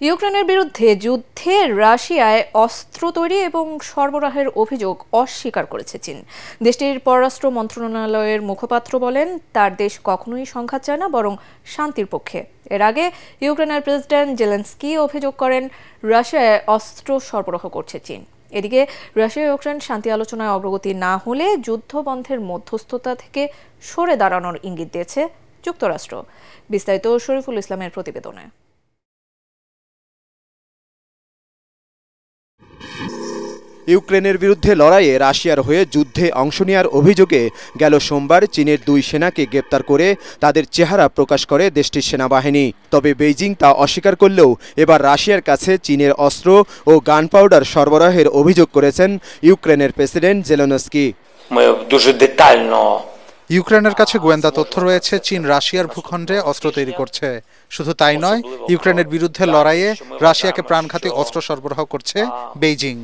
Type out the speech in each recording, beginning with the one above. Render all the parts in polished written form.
ইউক্রেনের বিরুদ্ধে যুদ্ধে রাশিয়ায় অস্ত্র তৈরি এবং সরবরাহের অভিযোগ অস্বীকার করেছে চীন। দেশটির পররাষ্ট্র মন্ত্রণালয়ের মুখপাত্র বলেন, তার দেশ কখনোই সংঘাত চায় না, বরং শান্তির পক্ষে। এর আগে ইউক্রেনের প্রেসিডেন্ট জেলেনস্কি অভিযোগ করেন, রাশিয়ায় অস্ত্র সরবরাহ করছে চীন। এদিকে রাশিয়া ইউক্রেন শান্তি আলোচনায় অগ্রগতি না হলে যুদ্ধ বন্ধের মধ্যস্থতা থেকে সরে দাঁড়ানোর ইঙ্গিত দিয়েছে যুক্তরাষ্ট্র। বিস্তারিত শরীফুল ইসলামের প্রতিবেদনে। ইউক্রেনের বিরুদ্ধে লড়াইয়ে রাশিয়ার হয়ে যুদ্ধে অংশ নেওয়ার অভিযোগে গেল সোমবার চীনের 2 সেনাকে গ্রেপ্তার করে তাদের চেহারা প্রকাশ করে দেশটির সেনাবাহিনী। তবে বেইজিং তা অস্বীকার করলেও এবার রাশিয়ার কাছে চীনের অস্ত্র ও গান পাউডার সরবরাহের অভিযোগ করেছেন ইউক্রেনের প্রেসিডেন্ট জেলেনস্কি। ইউক্রেনের কাছে গোয়েন্দা তথ্য রয়েছে, চীন রাশিয়ার ভূখণ্ডে অস্ত্র তৈরি করছে। শুধু তাই নয়, ইউক্রেনের বিরুদ্ধে লড়াইয়ে রাশিয়াকে প্রাণঘাতী অস্ত্র সরবরাহ করছে বেইজিং।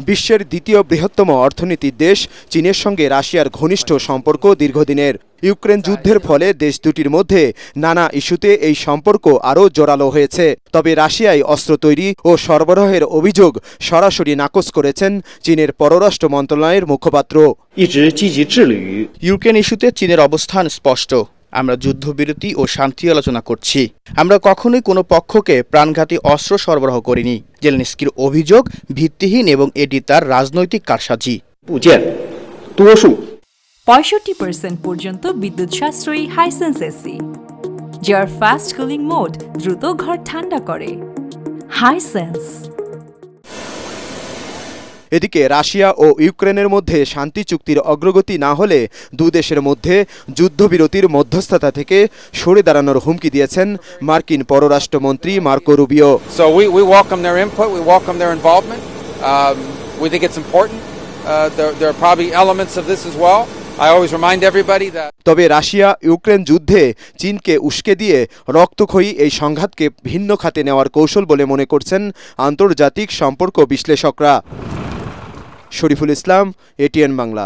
বিশ্বের দ্বিতীয় বৃহত্তম অর্থনীতির দেশ চীনের সঙ্গে রাশিয়ার ঘনিষ্ঠ সম্পর্ক দীর্ঘদিনের। ইউক্রেন যুদ্ধের ফলে দেশ দুটির মধ্যে নানা ইস্যুতে এই সম্পর্ক আরও জোরালো হয়েছে। তবে রাশিয়ায় অস্ত্র তৈরি ও সরবরাহের অভিযোগ সরাসরি নাকচ করেছেন চীনের পররাষ্ট্র মন্ত্রণালয়ের মুখপাত্র। ইউক্রেন ইস্যুতে চীনের অবস্থান স্পষ্ট। আমরা যুদ্ধবিরতি ও শান্তি আলোচনা করছি। আমরা কখনোই কোনো পক্ষকে প্রাণঘাতী অস্ত্র সরবরাহ করিনি। জেলেনস্কির অভিযোগ ভিত্তিহীন এবং এটি তার রাজনৈতিক কারসাজি। 65% পর্যন্ত বিদ্যুৎ সাশ্রয়ী হাইসেন্স এসি, যার ফাস্ট কুলিং মোড দ্রুত ঘর ঠান্ডা করে। হাইসেন্স। এদিকে রাশিয়া ও ইউক্রেনের মধ্যে শান্তি চুক্তির অগ্রগতি না হলে দুই দেশের মধ্যে যুদ্ধবিরতির মধ্যস্থতা থেকে সরে দাঁড়ানোর হুমকি দিয়েছেন মার্কিন পররাষ্ট্রমন্ত্রী মার্কো রুবিও। তবে রাশিয়া ইউক্রেন যুদ্ধে চীনকে উস্কে দিয়ে রক্তক্ষয়ী এই সংঘাতকে ভিন্ন খাতে নেওয়ার কৌশল বলে মনে করছেন আন্তর্জাতিক সম্পর্ক বিশ্লেষকরা। শরীফুল ইসলাম, এটিএন বাংলা।